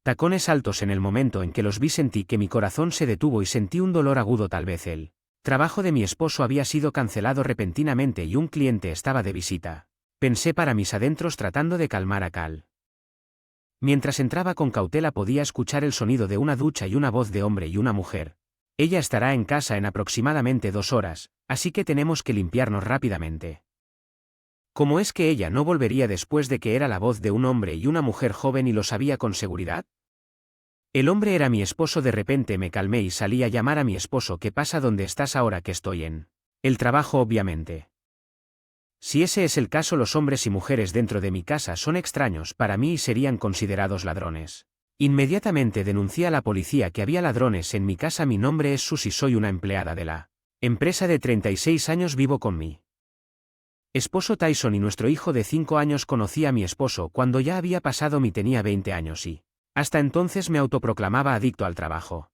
Tacones altos. En el momento en que los vi sentí que mi corazón se detuvo y sentí un dolor agudo. Tal vez el trabajo de mi esposo había sido cancelado repentinamente y un cliente estaba de visita. Pensé para mis adentros tratando de calmar a Cal. Mientras entraba con cautela podía escuchar el sonido de una ducha y una voz de hombre y una mujer. Ella estará en casa en aproximadamente 2 horas, así que tenemos que limpiarnos rápidamente. ¿Cómo es que ella no volvería después de que era la voz de un hombre y una mujer joven y lo sabía con seguridad? El hombre era mi esposo. De repente me calmé y salí a llamar a mi esposo. ¿Qué pasa? ¿Dónde estás ahora que estoy en el trabajo? Obviamente. Si ese es el caso, los hombres y mujeres dentro de mi casa son extraños para mí y serían considerados ladrones. Inmediatamente denuncié a la policía que había ladrones en mi casa. Mi nombre es Susie, soy una empleada de la empresa de 36 años, vivo con mi esposo Tyson y nuestro hijo de 5 años. Conocí a mi esposo cuando ya había pasado tenía 20 años y hasta entonces me autoproclamaba adicto al trabajo.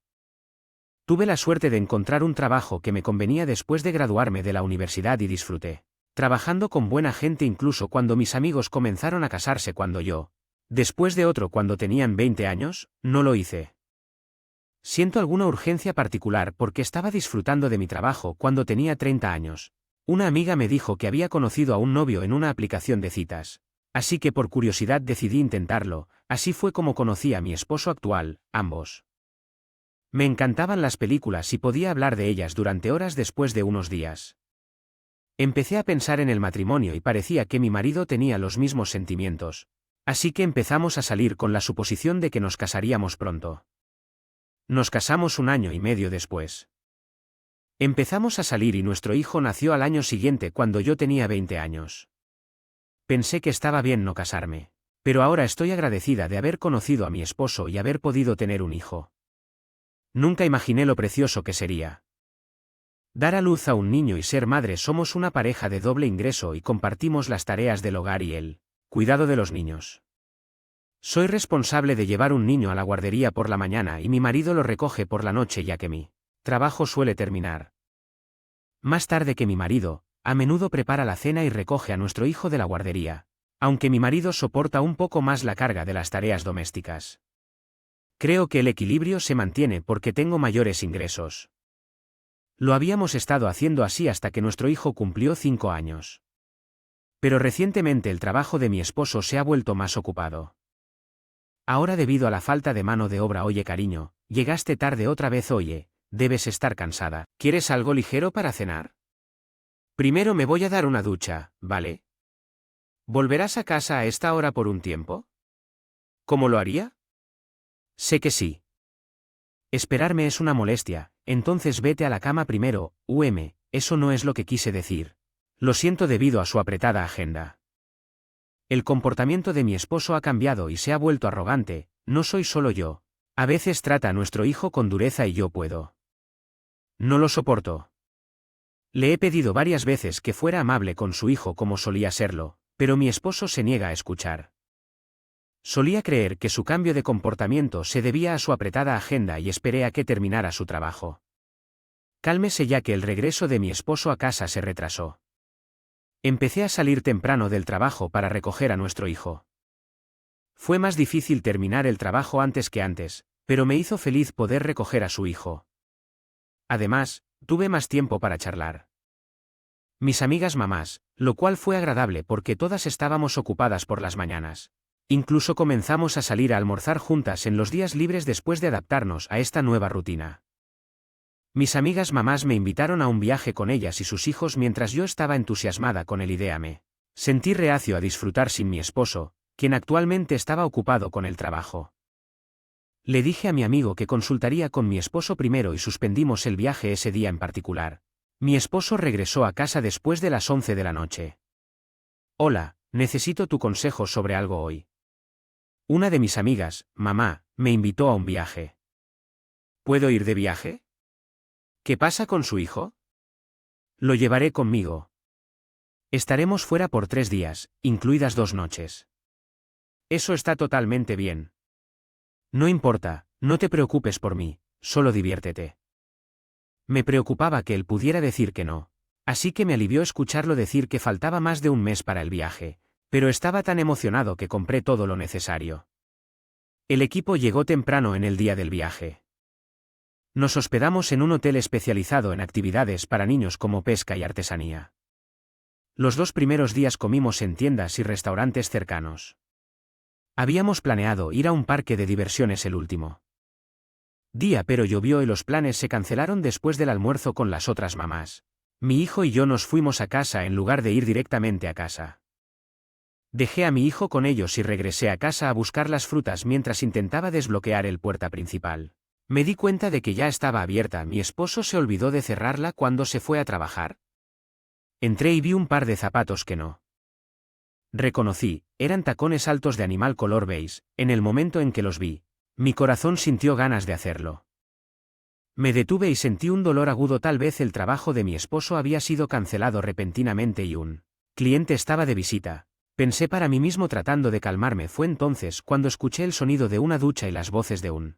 Tuve la suerte de encontrar un trabajo que me convenía después de graduarme de la universidad y disfruté trabajando con buena gente incluso cuando mis amigos comenzaron a casarse. Cuando yo, después de otro cuando tenían 20 años, no lo hice. Siento alguna urgencia particular porque estaba disfrutando de mi trabajo cuando tenía 30 años. Una amiga me dijo que había conocido a un novio en una aplicación de citas. Así que por curiosidad decidí intentarlo. Así fue como conocí a mi esposo actual. Ambos me encantaban las películas y podía hablar de ellas durante horas. Después de unos días, empecé a pensar en el matrimonio y parecía que mi marido tenía los mismos sentimientos. Así que empezamos a salir con la suposición de que nos casaríamos pronto. Nos casamos 1 año y medio después. Empezamos a salir y nuestro hijo nació al año siguiente cuando yo tenía 20 años. Pensé que estaba bien no casarme. Pero ahora estoy agradecida de haber conocido a mi esposo y haber podido tener un hijo. Nunca imaginé lo precioso que sería dar a luz a un niño y ser madre. Somos una pareja de doble ingreso y compartimos las tareas del hogar y el cuidado de los niños. Soy responsable de llevar un niño a la guardería por la mañana y mi marido lo recoge por la noche, ya que mi trabajo suele terminar más tarde que mi marido. A menudo prepara la cena y recoge a nuestro hijo de la guardería, aunque mi marido soporta un poco más la carga de las tareas domésticas. Creo que el equilibrio se mantiene porque tengo mayores ingresos. Lo habíamos estado haciendo así hasta que nuestro hijo cumplió 5 años. Pero recientemente el trabajo de mi esposo se ha vuelto más ocupado. Ahora, debido a la falta de mano de obra. Oye cariño, llegaste tarde otra vez. Oye, debes estar cansada. ¿Quieres algo ligero para cenar? Primero me voy a dar una ducha, ¿vale? ¿Volverás a casa a esta hora por un tiempo? ¿Cómo lo haría? Sé que sí. Esperarme es una molestia, entonces vete a la cama primero. Eso no es lo que quise decir. Lo siento. Debido a su apretada agenda, el comportamiento de mi esposo ha cambiado y se ha vuelto arrogante. No soy solo yo. A veces trata a nuestro hijo con dureza y yo puedo. No lo soporto. Le he pedido varias veces que fuera amable con su hijo como solía serlo, pero mi esposo se niega a escuchar. Solía creer que su cambio de comportamiento se debía a su apretada agenda y esperé a que terminara su trabajo. Cálmese, ya que el regreso de mi esposo a casa se retrasó. Empecé a salir temprano del trabajo para recoger a nuestro hijo. Fue más difícil terminar el trabajo antes que antes, pero me hizo feliz poder recoger a su hijo. Además, tuve más tiempo para charlar. Mis amigas mamás, lo cual fue agradable porque todas estábamos ocupadas por las mañanas. Incluso comenzamos a salir a almorzar juntas en los días libres después de adaptarnos a esta nueva rutina. Mis amigas mamás me invitaron a un viaje con ellas y sus hijos mientras yo estaba entusiasmada con el idea. Me sentí reacio a disfrutar sin mi esposo, quien actualmente estaba ocupado con el trabajo. Le dije a mi amigo que consultaría con mi esposo primero y suspendimos el viaje ese día en particular. Mi esposo regresó a casa después de las 11 de la noche. Hola, necesito tu consejo sobre algo hoy. Una de mis amigas, mamá, me invitó a un viaje. ¿Puedo ir de viaje? ¿Qué pasa con su hijo? Lo llevaré conmigo. Estaremos fuera por 3 días, incluidas 2 noches. Eso está totalmente bien. No importa, no te preocupes por mí, solo diviértete. Me preocupaba que él pudiera decir que no, así que me alivió escucharlo decir que faltaba más de un mes para el viaje, pero estaba tan emocionado que compré todo lo necesario. El equipo llegó temprano en el día del viaje. Nos hospedamos en un hotel especializado en actividades para niños como pesca y artesanía. Los 2 primeros días comimos en tiendas y restaurantes cercanos. Habíamos planeado ir a un parque de diversiones el último día, pero llovió y los planes se cancelaron después del almuerzo con las otras mamás. Mi hijo y yo nos fuimos a casa en lugar de ir directamente a casa. Dejé a mi hijo con ellos y regresé a casa a buscar las frutas mientras intentaba desbloquear el puerta principal. Me di cuenta de que ya estaba abierta. Mi esposo se olvidó de cerrarla cuando se fue a trabajar. Entré y vi un par de zapatos que no reconocí. Eran tacones altos de animal color beige. En el momento en que los vi, mi corazón sintió ganas de hacerlo. Me detuve y sentí un dolor agudo. Tal vez el trabajo de mi esposo había sido cancelado repentinamente y un cliente estaba de visita. Pensé para mí mismo tratando de calmarme. Fue entonces cuando escuché el sonido de una ducha y las voces de un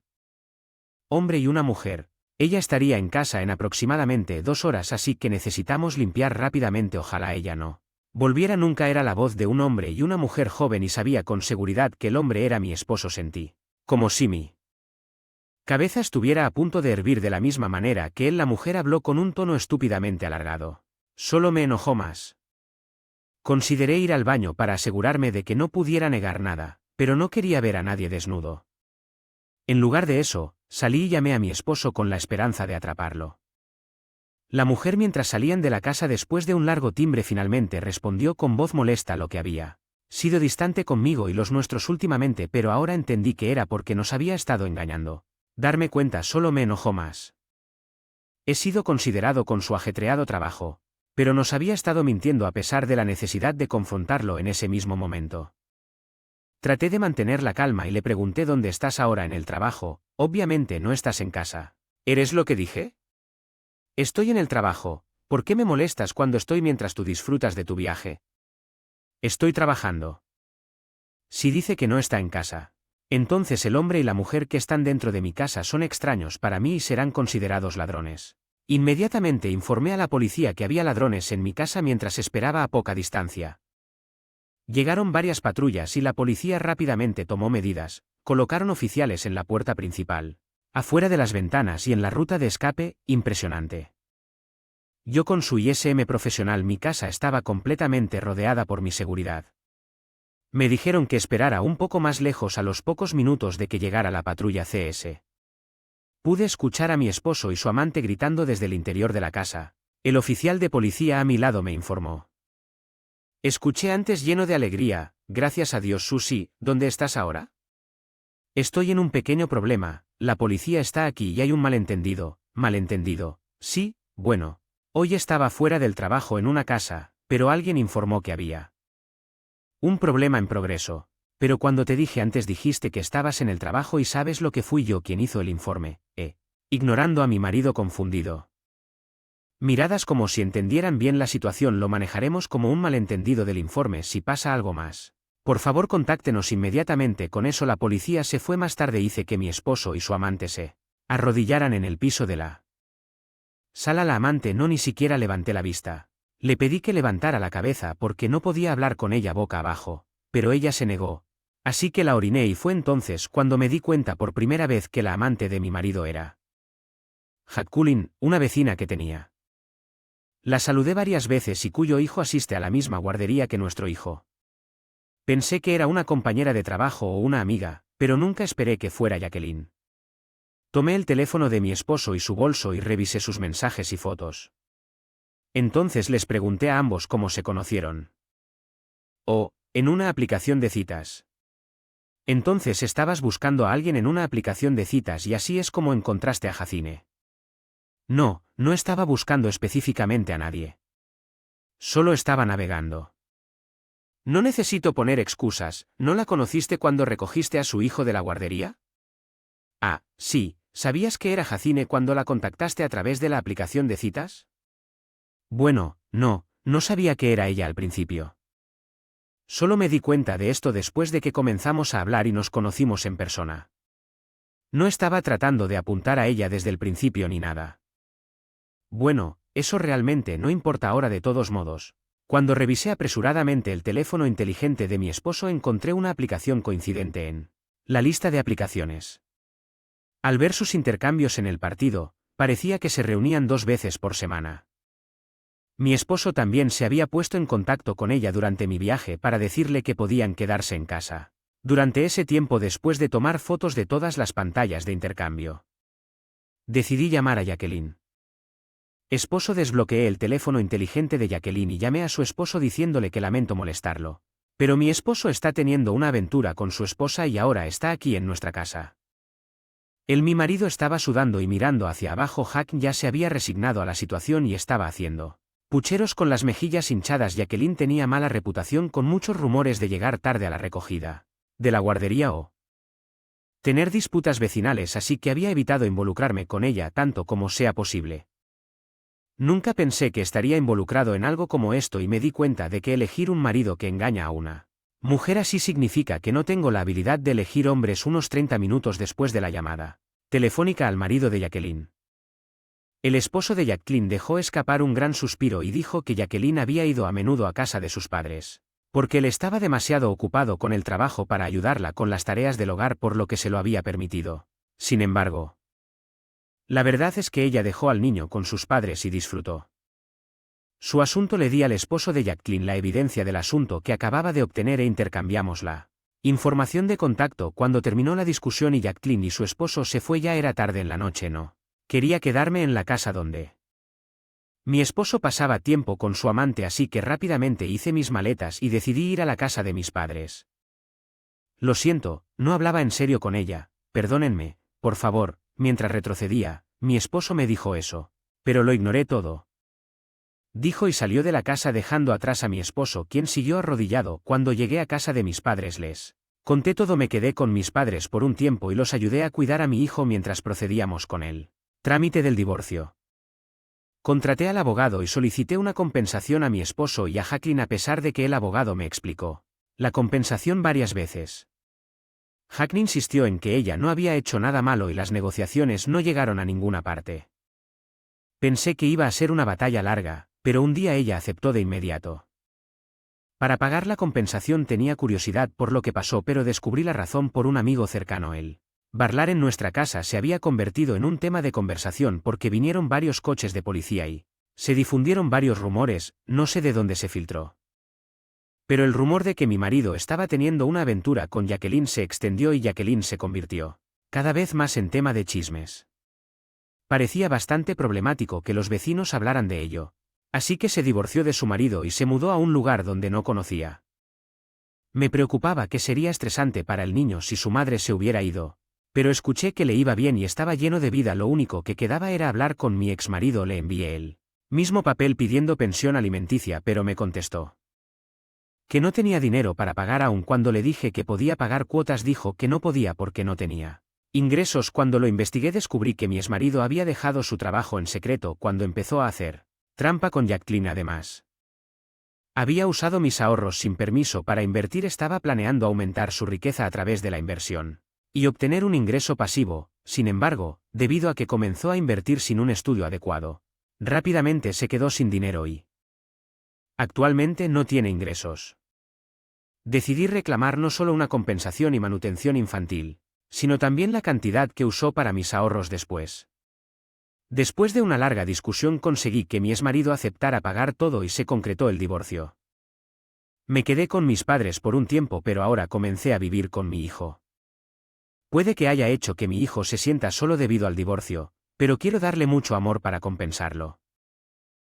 hombre y una mujer. Ella estaría en casa en aproximadamente 2 horas, así que necesitamos limpiar rápidamente. Ojalá ella no volviera nunca. Era la voz de un hombre y una mujer joven y sabía con seguridad que el hombre era mi esposo. Sentí como si mi cabeza estuviera a punto de hervir. De la misma manera que él, la mujer habló con un tono estúpidamente alargado. Solo me enojó más. Consideré ir al baño para asegurarme de que no pudiera negar nada, pero no quería ver a nadie desnudo. En lugar de eso, salí y llamé a mi esposo con la esperanza de atraparlo. La mujer, mientras salían de la casa después de un largo timbre, finalmente respondió con voz molesta lo que había sido distante conmigo y los nuestros últimamente, pero ahora entendí que era porque nos había estado engañando. Darme cuenta solo me enojó más. He sido considerado con su ajetreado trabajo, pero nos había estado mintiendo a pesar de la necesidad de confrontarlo en ese mismo momento. Traté de mantener la calma y le pregunté: ¿dónde estás ahora en el trabajo? Obviamente no estás en casa. ¿Eres lo que dije? Estoy en el trabajo. ¿Por qué me molestas cuando estoy mientras tú disfrutas de tu viaje? Estoy trabajando. Si dice que no está en casa, entonces el hombre y la mujer que están dentro de mi casa son extraños para mí y serán considerados ladrones. Inmediatamente informé a la policía que había ladrones en mi casa mientras esperaba a poca distancia. Llegaron varias patrullas y la policía rápidamente tomó medidas. Colocaron oficiales en la puerta principal, afuera de las ventanas y en la ruta de escape. Impresionante. Yo con su ISM profesional, mi casa estaba completamente rodeada por mi seguridad. Me dijeron que esperara un poco más lejos. A los pocos minutos de que llegara la patrulla CS. Pude escuchar a mi esposo y su amante gritando desde el interior de la casa. El oficial de policía a mi lado me informó. Escuché antes lleno de alegría: gracias a Dios, Susie, ¿dónde estás ahora? Estoy en un pequeño problema, la policía está aquí y hay un malentendido. ¿Malentendido? Sí, bueno. Hoy estaba fuera del trabajo en una casa, pero alguien informó que había un problema en progreso. Pero cuando te dije antes dijiste que estabas en el trabajo y sabes lo que fui yo quien hizo el informe, ignorando a mi marido confundido. Miradas como si entendieran bien la situación. Lo manejaremos como un malentendido del informe. Si pasa algo más, por favor contáctenos inmediatamente. Con eso la policía se fue. Más tarde hice que mi esposo y su amante se arrodillaran en el piso de la sala. La amante no, ni siquiera levanté la vista. Le pedí que levantara la cabeza porque no podía hablar con ella boca abajo, pero ella se negó. Así que la oriné y fue entonces cuando me di cuenta por primera vez que la amante de mi marido era Jacqueline, una vecina que tenía. La saludé varias veces y cuyo hijo asiste a la misma guardería que nuestro hijo. Pensé que era una compañera de trabajo o una amiga, pero nunca esperé que fuera Jacqueline. Tomé el teléfono de mi esposo y su bolso y revisé sus mensajes y fotos. Entonces les pregunté a ambos cómo se conocieron. Oh, en una aplicación de citas. Entonces estabas buscando a alguien en una aplicación de citas y así es como encontraste a Jacine. No, no estaba buscando específicamente a nadie. Solo estaba navegando. No necesito poner excusas. ¿No la conociste cuando recogiste a su hijo de la guardería? Ah, sí. ¿Sabías que era Jacine cuando la contactaste a través de la aplicación de citas? Bueno, no sabía que era ella al principio. Solo me di cuenta de esto después de que comenzamos a hablar y nos conocimos en persona. No estaba tratando de apuntar a ella desde el principio ni nada. Bueno, eso realmente no importa ahora. De todos modos, cuando revisé apresuradamente el teléfono inteligente de mi esposo encontré una aplicación coincidente en La lista de aplicaciones. Al ver sus intercambios en el partido, parecía que se reunían 2 veces por semana. Mi esposo también se había puesto en contacto con ella durante mi viaje para decirle que podían quedarse en casa. Durante ese tiempo, después de tomar fotos de todas las pantallas de intercambio, decidí llamar a Jacqueline. Esposo. Desbloqueé el teléfono inteligente de Jacqueline y llamé a su esposo diciéndole que lamento molestarlo, pero mi esposo está teniendo una aventura con su esposa y ahora está aquí en nuestra casa. Mi marido estaba sudando y mirando hacia abajo. Jack ya se había resignado a la situación y estaba haciendo pucheros con las mejillas hinchadas. Jacqueline tenía mala reputación, con muchos rumores de llegar tarde a la recogida de la guardería o tener disputas vecinales, así que había evitado involucrarme con ella tanto como sea posible. Nunca pensé que estaría involucrado en algo como esto y me di cuenta de que elegir un marido que engaña a una mujer así significa que no tengo la habilidad de elegir hombres. Unos 30 minutos después de la llamada telefónica al marido de Jacqueline, el esposo de Jacqueline dejó escapar un gran suspiro y dijo que Jacqueline había ido a menudo a casa de sus padres, porque él estaba demasiado ocupado con el trabajo para ayudarla con las tareas del hogar, por lo que se lo había permitido. Sin embargo, la verdad es que ella dejó al niño con sus padres y disfrutó su asunto. Le di al esposo de Jacqueline la evidencia del asunto que acababa de obtener e intercambiamos la información de contacto. Cuando terminó la discusión y Jacqueline y su esposo se fue, ya era tarde en la noche. No quería quedarme en la casa donde mi esposo pasaba tiempo con su amante, así que rápidamente hice mis maletas y decidí ir a la casa de mis padres. Lo siento, no hablaba en serio con ella, perdónenme, por favor. Mientras retrocedía, mi esposo me dijo eso, pero lo ignoré todo, dijo, y salió de la casa dejando atrás a mi esposo, quien siguió arrodillado. Cuando llegué a casa de mis padres les conté todo. Me quedé con mis padres por un tiempo y los ayudé a cuidar a mi hijo mientras procedíamos con el trámite del divorcio. Contraté al abogado y solicité una compensación a mi esposo y a Jacqueline, a pesar de que el abogado me explicó la compensación varias veces. Jacqueline insistió en que ella no había hecho nada malo y las negociaciones no llegaron a ninguna parte. Pensé que iba a ser una batalla larga, pero un día ella aceptó de inmediato. Para pagar la compensación tenía curiosidad por lo que pasó, pero descubrí la razón por un amigo cercano. El bailar en nuestra casa se había convertido en un tema de conversación porque vinieron varios coches de policía y se difundieron varios rumores. No sé de dónde se filtró, pero el rumor de que mi marido estaba teniendo una aventura con Jacqueline se extendió y Jacqueline se convirtió cada vez más en tema de chismes. Parecía bastante problemático que los vecinos hablaran de ello, así que se divorció de su marido y se mudó a un lugar donde no conocía. Me preocupaba que sería estresante para el niño si su madre se hubiera ido, pero escuché que le iba bien y estaba lleno de vida. Lo único que quedaba era hablar con mi exmarido. Le envié el mismo papel pidiendo pensión alimenticia, pero me contestó que no tenía dinero para pagar. Aun cuando le dije que podía pagar cuotas, dijo que no podía porque no tenía ingresos. Cuando lo investigué descubrí que mi exmarido había dejado su trabajo en secreto cuando empezó a hacer trampa con Jacqueline. Además, había usado mis ahorros sin permiso para invertir. Estaba planeando aumentar su riqueza a través de la inversión y obtener un ingreso pasivo. Sin embargo, debido a que comenzó a invertir sin un estudio adecuado, rápidamente se quedó sin dinero y actualmente no tiene ingresos. Decidí reclamar no solo una compensación y manutención infantil, sino también la cantidad que usó para mis ahorros después. Después de una larga discusión conseguí que mi exmarido aceptara pagar todo y se concretó el divorcio. Me quedé con mis padres por un tiempo, pero ahora comencé a vivir con mi hijo. Puede que haya hecho que mi hijo se sienta solo debido al divorcio, pero quiero darle mucho amor para compensarlo.